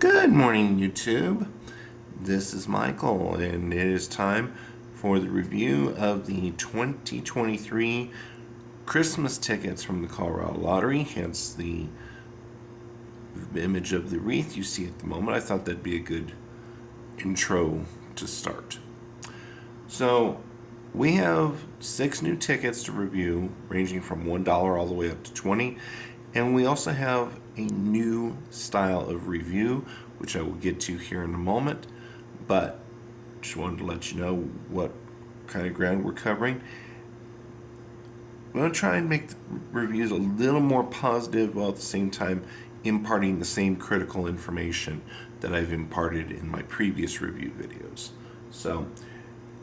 Good morning, YouTube. This is Michael, and it is time for the review of the 2023 Christmas tickets from the Colorado Lottery, hence the image of the wreath you see at the moment. I thought that'd be a good intro to start. So, we have 6 new tickets to review, ranging from $1 all the way up to $20. And we also have a new style of review, which I will get to here in a moment. But just wanted to let you know what kind of ground we're covering. I'm going to try and make the reviews a little more positive while at the same time imparting the same critical information that I've imparted in my previous review videos. So,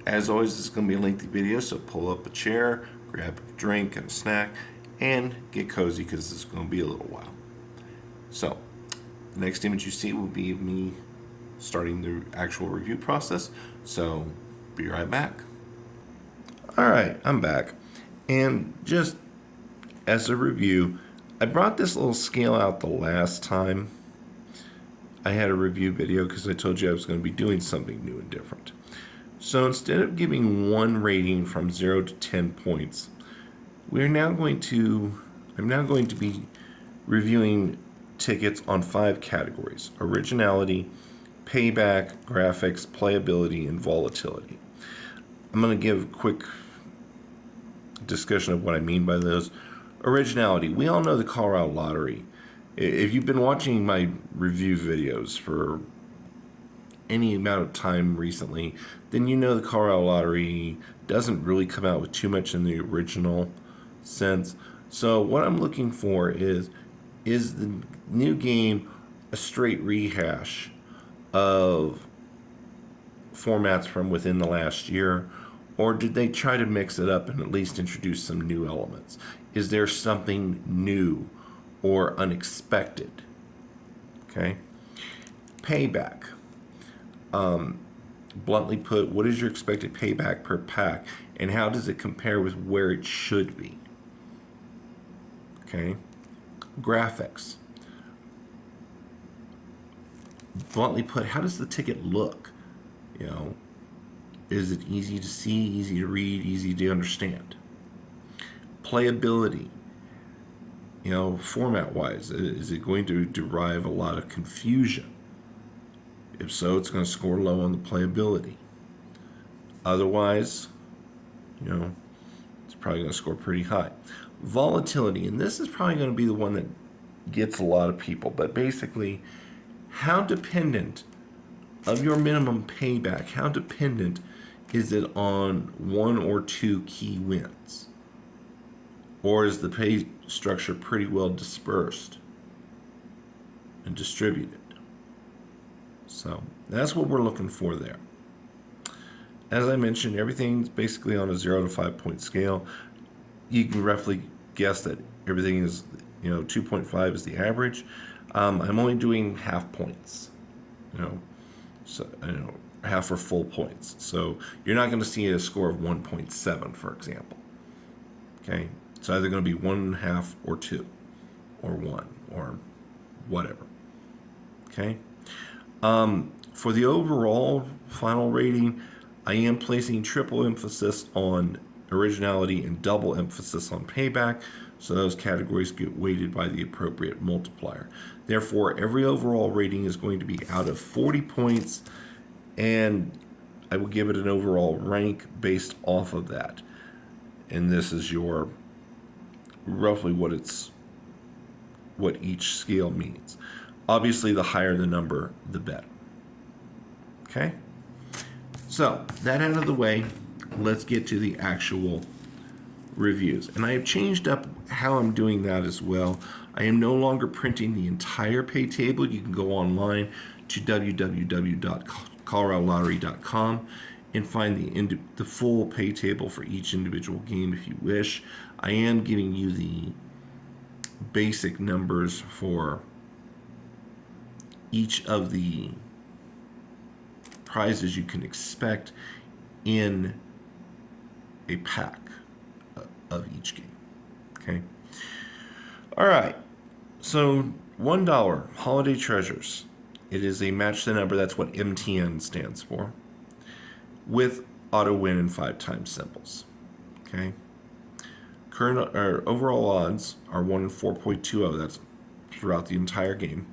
as always, this is going to be a lengthy video, so pull up a chair, grab a drink and a snack, and get cozy because this is going to be a little while. So, the next image you see will be me starting the actual review process. So, be right back. Alright, I'm back. And just as a review, I brought this little scale out the last time I had a review video because I told you I was going to be doing something new and different. So instead of giving one rating from 0 to 10 points, I'm now going to be reviewing tickets on 5 categories: originality, payback, graphics, playability, and volatility. I'm going to give a quick discussion of what I mean by those. Originality. We all know the Colorado Lottery. If you've been watching my review videos for any amount of time recently, then you know the Colorado Lottery doesn't really come out with too much in the original sense. So what I'm looking for is the new game a straight rehash of formats from within the last year, or did they try to mix it up and at least introduce some new elements? Is there something new or unexpected? Okay. Payback. Bluntly put, what is your expected payback per pack, and how does it compare with where it should be? Okay. Graphics. Bluntly put, how does the ticket look? Is it easy to see, easy to read, easy to understand? Playability. Format-wise, is it going to derive a lot of confusion? If so, it's going to score low on the playability. Otherwise, it's probably going to score pretty high. Volatility, and this is probably going to be the one that gets a lot of people, but basically, how dependent of your minimum payback, how dependent is it on 1 or 2 key wins? Or is the pay structure pretty well dispersed and distributed? So that's what we're looking for there. As I mentioned, everything's basically on a 0 to 5 point scale. You can roughly guess that everything is, 2.5 is the average. I'm only doing half points, so half or full points. So you're not going to see a score of 1.7, for example. Okay, it's either going to be 1.5 or 2, or 1, or whatever. Okay. For the overall final rating, I am placing triple emphasis on originality and double emphasis on payback, so those categories get weighted by the appropriate multiplier. Therefore, every overall rating is going to be out of 40 points, and I will give it an overall rank based off of that. And this is your roughly what each scale means. Obviously, the higher the number, the better. Okay? So, that out of the way, let's get to the actual reviews. And I have changed up how I'm doing that as well. I am no longer printing the entire pay table. You can go online to www.coloradolottery.com and find the full pay table for each individual game if you wish. I am giving you the basic numbers for each of the prizes you can expect in a pack of each game. Okay. All right. So $1 Holiday Treasures. It is a match the number, that's what MTN stands for, with auto win and 5 times symbols. Okay. Current or overall odds are 1 in 4.20. That's throughout the entire game.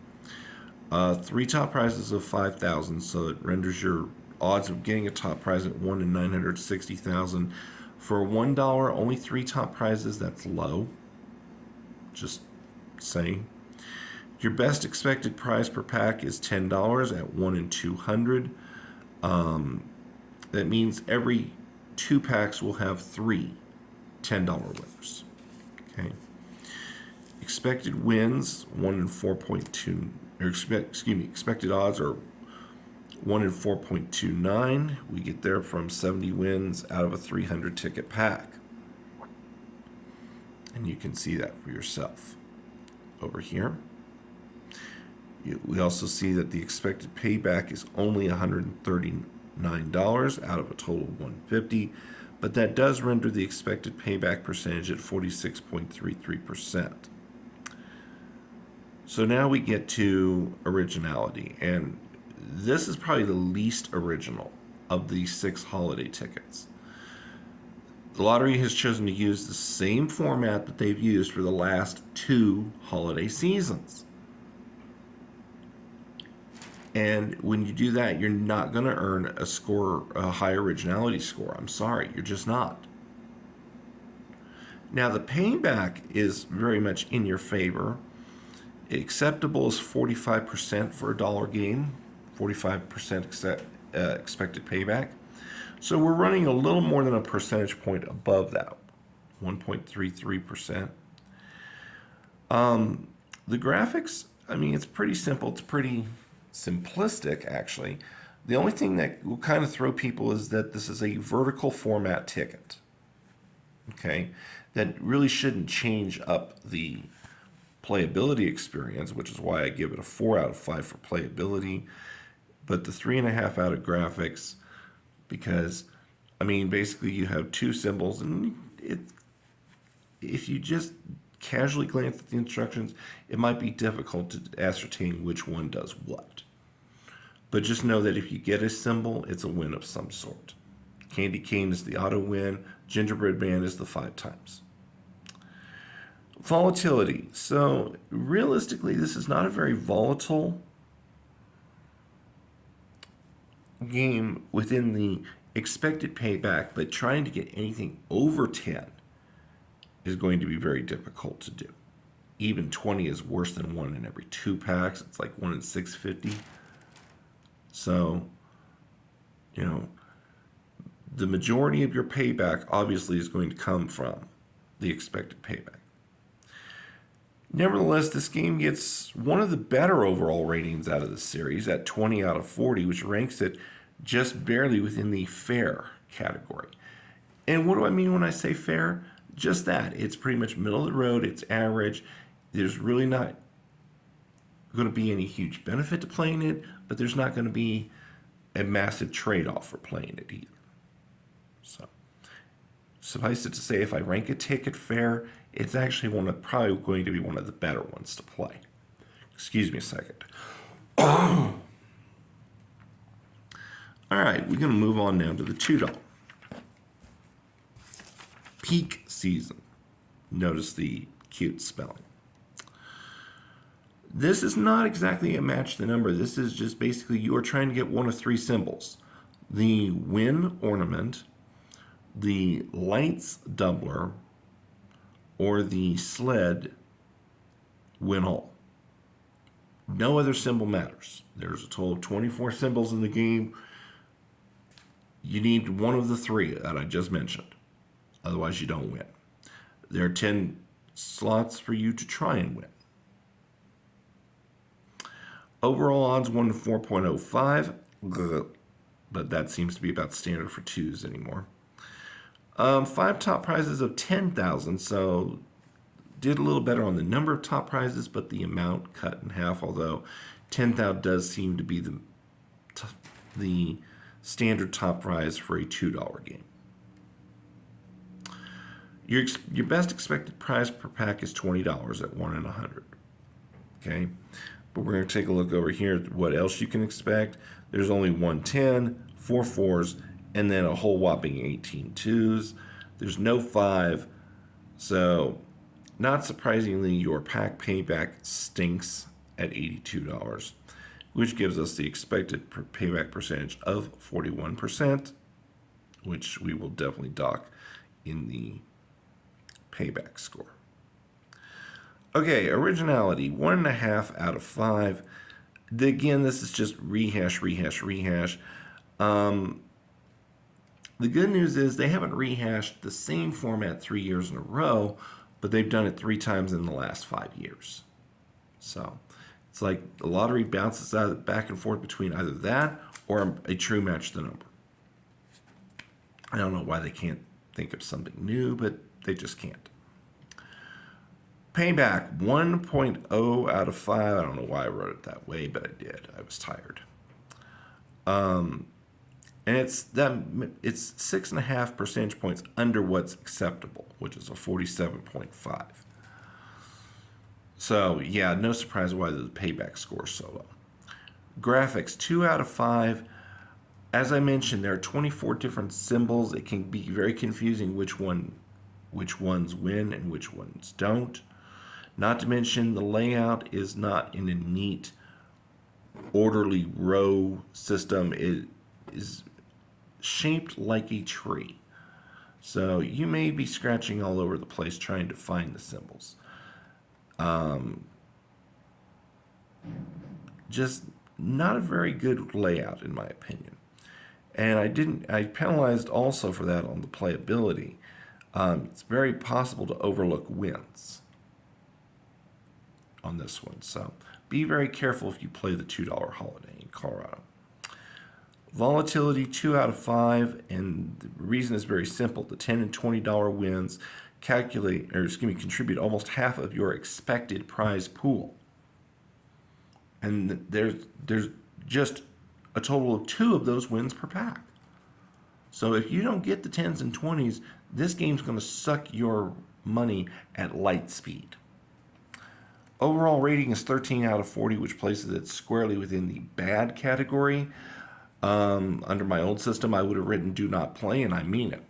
3 top prizes of 5,000, so it renders your odds of getting a top prize at 1 in 960,000. For $1, only 3 top prizes. That's low. Just saying. Your best expected prize per pack is $10 at 1 in 200. That means every 2 packs will have 3 $10 winners. Okay. Expected wins 1 in 4.2, or expected odds are 1 in 4.29. We get there from 70 wins out of a 300 ticket pack. And you can see that for yourself over here. We also see that the expected payback is only $139 out of a total of $150, but that does render the expected payback percentage at 46.33%. So now we get to originality, and this is probably the least original of the 6 holiday tickets. The lottery has chosen to use the same format that they've used for the last 2 holiday seasons. And when you do that, you're not going to earn a high originality score. I'm sorry, you're just not. Now, the payback is very much in your favor. Acceptable is 45% for a dollar game, 45% expected payback. So we're running a little more than a percentage point above that, 1.33%. The graphics, I mean, it's pretty simple. It's pretty simplistic, actually. The only thing that will kind of throw people is that this is a vertical format ticket. Okay, that really shouldn't change up the playability experience, which is why I give it a 4 out of 5 for playability, but the 3.5 out of graphics, because, I mean, basically you have 2 symbols, and if you just casually glance at the instructions, it might be difficult to ascertain which one does what. But just know that if you get a symbol, it's a win of some sort. Candy cane is the auto win. Gingerbread man is the 5 times. Volatility. So realistically, this is not a very volatile game within the expected payback, but trying to get anything over 10 is going to be very difficult to do. Even 20 is worse than 1 in every 2 packs. It's like 1 in 650. So, you know, the majority of your payback obviously is going to come from the expected payback. Nevertheless, this game gets one of the better overall ratings out of the series at 20 out of 40, which ranks it just barely within the fair category. And what do I mean when I say fair? Just that. It's pretty much middle of the road. It's average. There's really not going to be any huge benefit to playing it, but there's not going to be a massive trade-off for playing it either. So, suffice it to say, if I rank a ticket fair, it's actually probably going to be one of the better ones to play. Excuse me a second. All right, we're going to move on now to the $2. Peak season. Notice the cute spelling. This is not exactly a match the number. This is just basically you are trying to get one of 3 symbols. The win ornament, the lights doubler, or the sled win all. No other symbol matters. There's a total of 24 symbols in the game. You need one of the 3 that I just mentioned. Otherwise, you don't win. There are 10 slots for you to try and win. Overall odds 1 to 4.05, but that seems to be about standard for 2s anymore. 5 top prizes of 10,000, so did a little better on the number of top prizes, but the amount cut in half, although 10,000 does seem to be the standard top prize for a $2 game. Your best expected prize per pack is $20 at 1 in 100. Okay, But we're going to take a look over here at what else you can expect. There's only 110, 4 fours, and then a whole whopping 18 twos. There's no 5. So, not surprisingly, your pack payback stinks at $82, which gives us the expected payback percentage of 41%, which we will definitely dock in the payback score. Okay, originality, 1.5 out of 5. Again, this is just rehash. The good news is they haven't rehashed the same format 3 years in a row, but they've done it 3 times in the last 5 years. So it's like the lottery bounces out back and forth between either that or a true match the number. I don't know why they can't think of something new, but they just can't. Payback, 1.0 out of 5. I don't know why I wrote it that way, but I did. I was tired. And it's 6.5 percentage points under what's acceptable, which is a 47.5. So yeah, no surprise why the payback score is so low. Graphics, 2 out of 5. As I mentioned, there are 24 different symbols. It can be very confusing which ones win and which ones don't. Not to mention the layout is not in a neat, orderly row system. It is shaped like a tree. So you may be scratching all over the place trying to find the symbols. Just not a very good layout in my opinion. And I penalized also for that on the playability. It's very possible to overlook wins on this one. So be very careful if you play the $2 holiday in Colorado. Volatility, 2 out of 5, and the reason is very simple. The $10 and $20 wins contribute almost half of your expected prize pool. And there's just a total of 2 of those wins per pack. So if you don't get the 10s and 20s, this game's going to suck your money at light speed. Overall rating is 13 out of 40, which places it squarely within the bad category. Under my old system, I would have written do not play, and I mean it.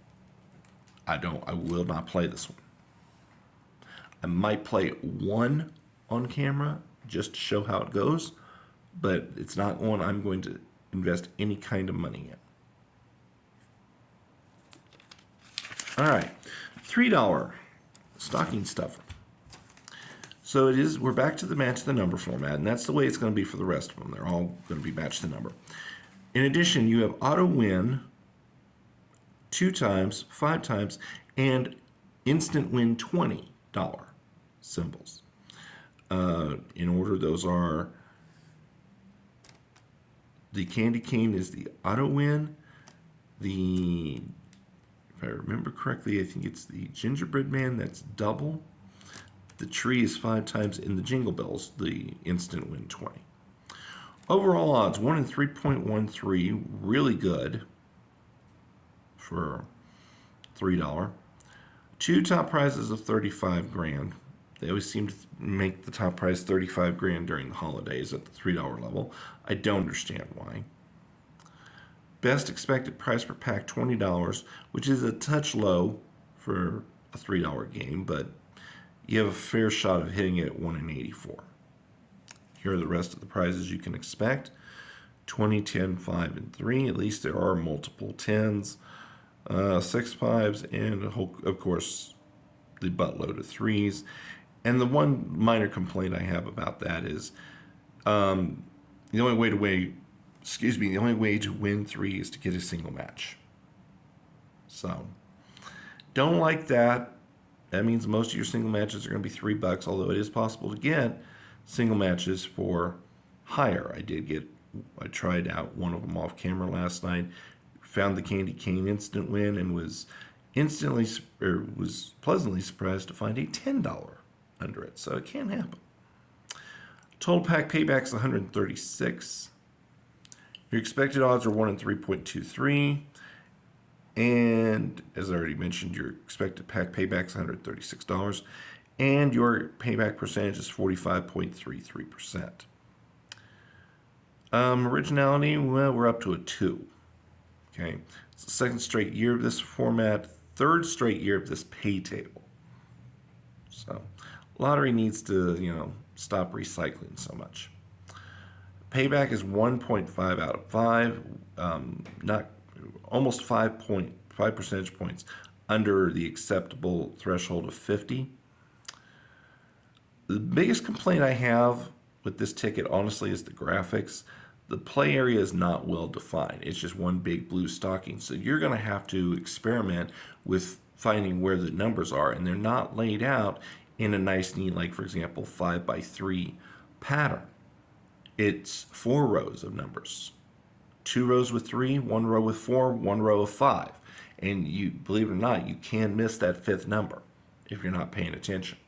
I will not play this one. I might play one on camera just to show how it goes, but it's not one I'm going to invest any kind of money in. All right, $3 stocking stuffer. So we're back to the match the number format, and that's the way it's going to be for the rest of them. They're all going to be match the number. In addition, you have auto win 2 times, 5 times, and instant win $20 symbols. In order, those are the candy cane is the auto win. If I remember correctly, I think it's the gingerbread man, that's double. The tree is 5 times, in the jingle bells, the instant win 20. Overall odds, 1 in 3.13, really good for $3. 2 top prizes of 35 grand. They always seem to make the top prize 35 grand during the holidays at the $3 level. I don't understand why. Best expected price per pack, $20, which is a touch low for a $3 game, but you have a fair shot of hitting it at 1 in 84. Here are the rest of the prizes you can expect. 20, 10, 5, and 3. At least there are multiple 10s, 6 5s, and of course the buttload of 3s. And the one minor complaint I have about that is the only way to win 3 is to get a single match. So don't like that. That means most of your single matches are going to be $3, although it is possible to get single matches for higher. I tried out one of them off camera last night, found the candy cane instant win, and was pleasantly surprised to find a $10 under it. So it can happen. Total pack payback's 136. Your expected odds are 1 in 3.23. And as I already mentioned, your expected pack payback is $136. And your payback percentage is 45.33%. Originality, well, we're up to a 2. Okay. It's the second straight year of this format, third straight year of this pay table. So, lottery needs to, stop recycling so much. Payback is 1.5 out of 5, not almost 5 percentage points under the acceptable threshold of 50. The biggest complaint I have with this ticket, honestly, is the graphics. The play area is not well defined. It's just one big blue stocking. So you're going to have to experiment with finding where the numbers are, and they're not laid out in a nice, neat, like, for example, 5x3 pattern. It's 4 rows of numbers. 2 rows with 3, 1 row with 4, 1 row of 5. And you, believe it or not, you can miss that 5th number if you're not paying attention.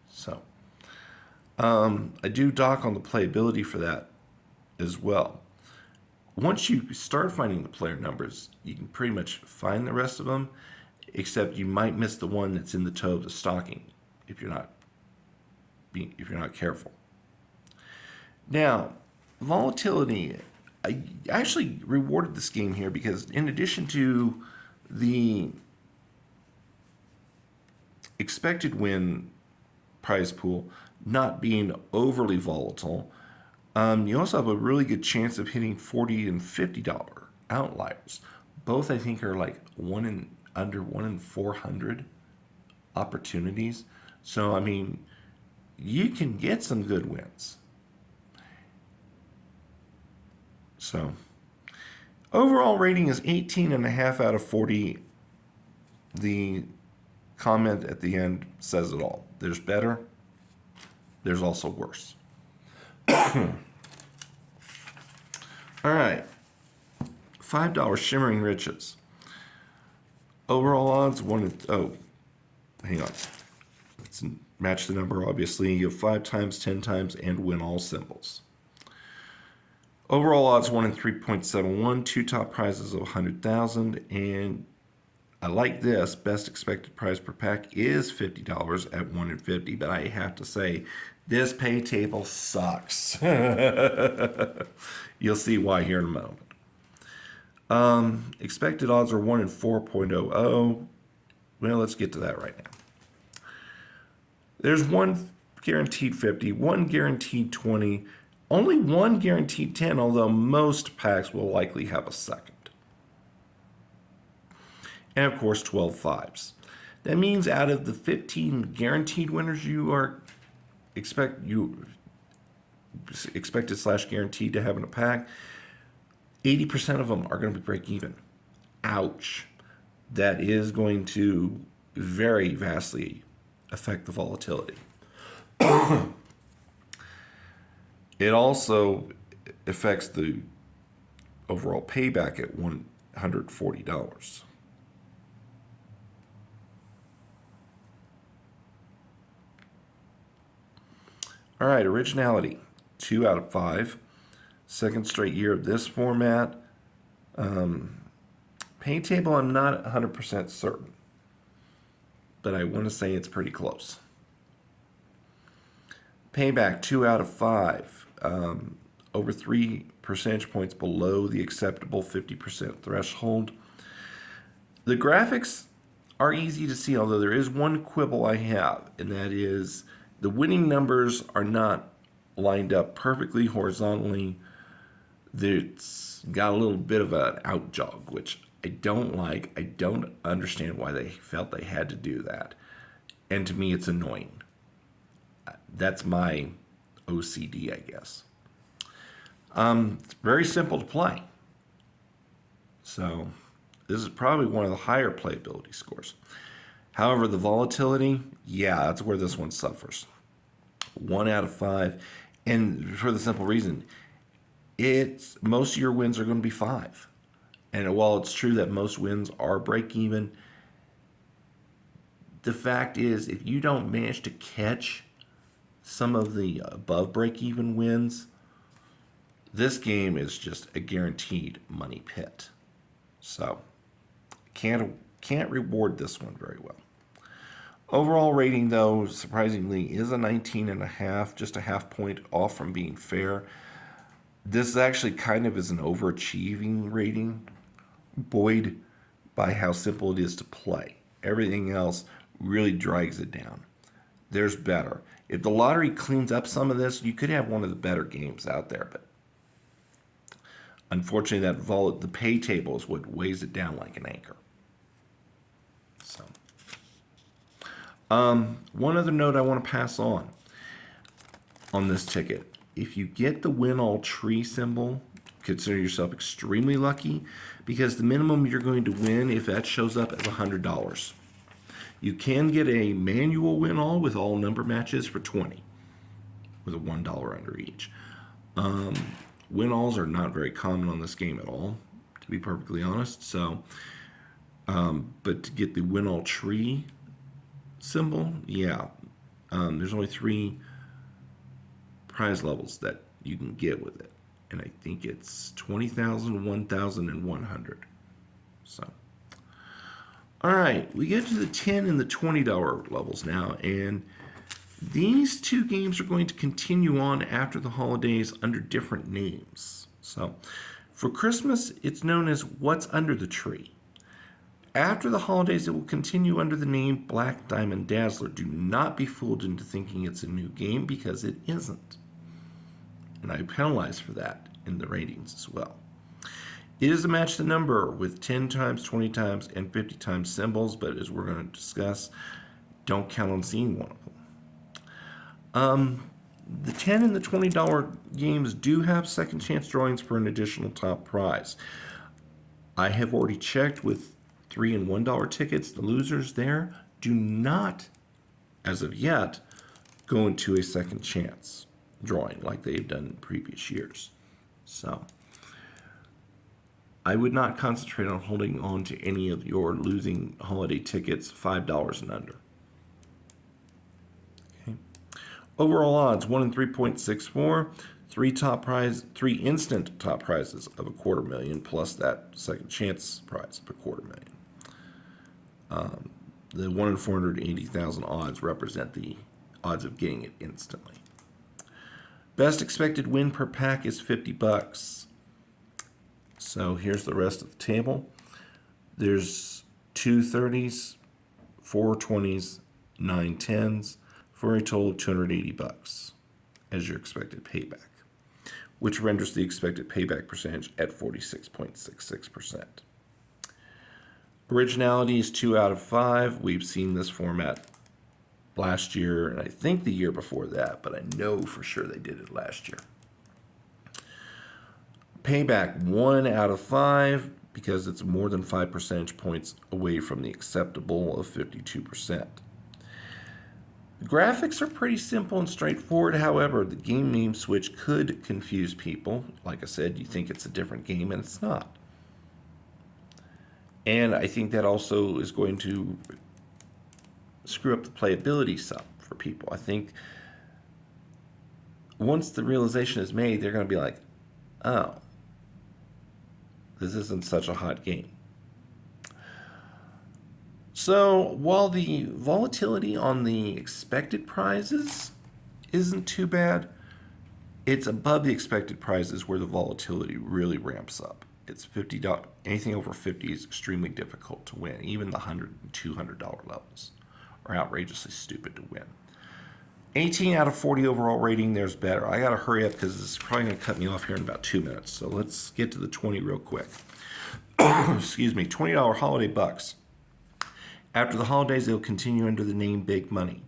So, I do dock on the playability for that as well. Once you start finding the player numbers, you can pretty much find the rest of them, except you might miss the one that's in the toe of the stocking if you're not careful. Now, volatility. I actually rewarded this game here because in addition to the expected win prize pool not being overly volatile, you also have a really good chance of hitting $40 and $50 outliers. Both, I think, are like under 1 in 400 opportunities. So, I mean, you can get some good wins. So, overall rating is 18.5 out of 40. The comment at the end says it all. There's better. There's also worse. All right. $5 Shimmering Riches. Overall odds, hang on. Let's match the number, obviously. You have 5 times, 10 times, and win all symbols. Overall odds 1 in 3.71, 2 top prizes of 100,000, and I like this. Best expected prize per pack is $50 at 1 in 50, but I have to say, this pay table sucks. You'll see why here in a moment. Expected odds are 1 in 4.00. Well, let's get to that right now. There's 1 guaranteed 50, 1 guaranteed 20, only 1 guaranteed 10, although most packs will likely have a second. And of course, 12 fives. That means out of the 15 guaranteed winners you expected / guaranteed to have in a pack, 80% of them are going to be break even. Ouch. That is going to very vastly affect the volatility. It also affects the overall payback at $140. All right, originality, 2 out of 5. Second straight year of this format. Pay table, I'm not 100% certain, but I want to say it's pretty close. Payback, 2 out of 5. Over 3 percentage points below the acceptable 50% threshold. The graphics are easy to see, although there is one quibble I have, and that is the winning numbers are not lined up perfectly horizontally. It's got a little bit of an out jog, which I don't like. I don't understand why they felt they had to do that. And to me, it's annoying. That's my OCD, I guess. It's very simple to play. So this is probably one of the higher playability scores. However, the volatility, yeah, that's where this one suffers. 1 out of 5. And for the simple reason, most of your wins are going to be 5. And while it's true that most wins are break even, the fact is if you don't manage to catch some of the above break even wins, this game is just a guaranteed money pit. So can't reward this one very well. Overall rating, though, surprisingly, is a 19.5, just a half point off from being fair. This actually kind of is an overachieving rating, buoyed by how simple it is to play. Everything else really drags it down. There's better. If the lottery cleans up some of this, you could have one of the better games out there. But unfortunately, the pay table is what weighs it down like an anchor. So, one other note I want to pass on this ticket. If you get the win all tree symbol, consider yourself extremely lucky, because the minimum you're going to win, if that shows up, is $100. You can get a manual win all with all number matches for $20, with a $1 under each. Win alls are not very common on this game at all, to be perfectly honest. So, but to get the win all tree symbol, yeah, there's only 3 prize levels that you can get with it, and I think it's 20,000, 1,000, and 100. So, all right, we get to the $10 and the $20 levels now, and these 2 games are going to continue on after the holidays under different names. So, for Christmas, it's known as What's Under the Tree. After the holidays, it will continue under the name Black Diamond Dazzler. Do not be fooled into thinking it's a new game, because it isn't. And I penalize for that in the ratings as well. It is a match the number with 10 times, 20 times, and 50 times symbols, but as we're going to discuss, don't count on seeing one of them. The $10 and the $20 games do have second chance drawings for an additional top prize. I have already checked with $3 and $1 tickets. The losers there do not, as of yet, go into a second chance drawing like they've done in previous years. So I would not concentrate on holding on to any of your losing holiday tickets, $5 and under. Okay. Overall odds, 1 in 3.64, 3 instant top prizes of $250,000 plus that second chance prize of $250,000. The 1 in 480,000 odds represent the odds of getting it instantly. Best expected win per pack is $50. So here's the rest of the table. There's 2 30s, 4 20s, 9 10s, for a total of $280 as your expected payback, which renders the expected payback percentage at 46.66%. Originality is 2 out of 5. We've seen this format last year, and I think the year before that, but I know for sure they did it last year. Payback, 1 out of 5, because it's more than 5 percentage points away from the acceptable of 52%. The graphics are pretty simple and straightforward. However, the game name switch could confuse people. Like I said, you think it's a different game, and it's not. And I think that also is going to screw up the playability some for people. I think once the realization is made, they're going to be like, oh, this isn't such a hot game. So while the volatility on the expected prizes isn't too bad, it's above the expected prizes where the volatility really ramps up. It's $50. Anything over 50 is extremely difficult to win. Even the $100 and $200 levels are outrageously stupid to win. 18 out of 40 overall rating, there's better. I got to hurry up because this is probably going to cut me off here in about 2 minutes. So let's get to the 20 real quick. Excuse me, $20 holiday bucks. After the holidays, they'll continue under the name Big Money.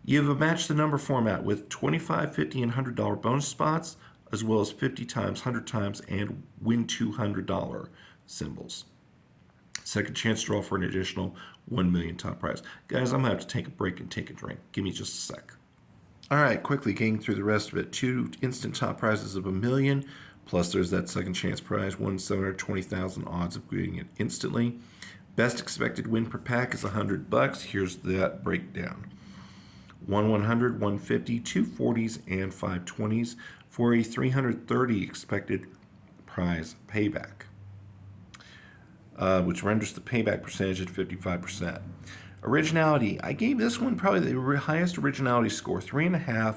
You have a match the number format with $25, $50, and $100 bonus spots, as well as 50 times, 100 times, and win $200 symbols. Second chance draw for an additional $1 million top prize. Guys, I'm going to have to take a break and take a drink. Give me just a sec. All right, quickly getting through the rest of it. 2 instant top prizes of $1 million, plus there's that second chance prize, 1 in 720,000 odds of getting it instantly. Best expected win per pack is $100. Here's that breakdown. 1 100, 150, 2 40s, and 5 20s for a 330 expected prize payback, which renders the payback percentage at 55%. Originality, I gave this one probably the highest originality score, 3.5.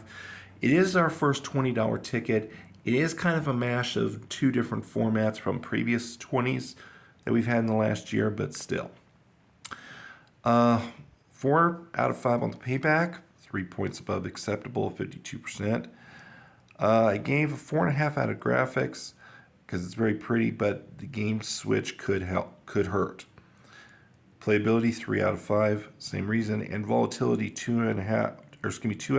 It is our first $20 ticket. It is kind of a mash of two different formats from previous 20s that we've had in the last year, but still. 4 out of 5 on the payback, 3 points above acceptable, 52%. I gave a 4.5 out of graphics because it's very pretty, but the game switch could hurt. Playability 3 out of 5, same reason, and volatility 2 out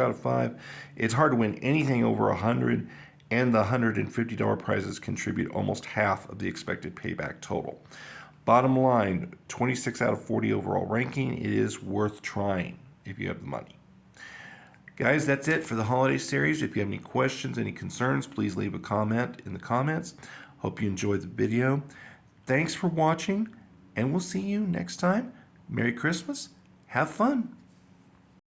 of 5. It's hard to win anything over 100, and the $150 prizes contribute almost half of the expected payback total. Bottom line, 26 out of 40 overall ranking. It is worth trying if you have the money. Guys, that's it for the holiday series. If you have any questions, any concerns, please leave a comment in the comments. Hope you enjoyed the video. Thanks for watching, and we'll see you next time. Merry Christmas. Have fun.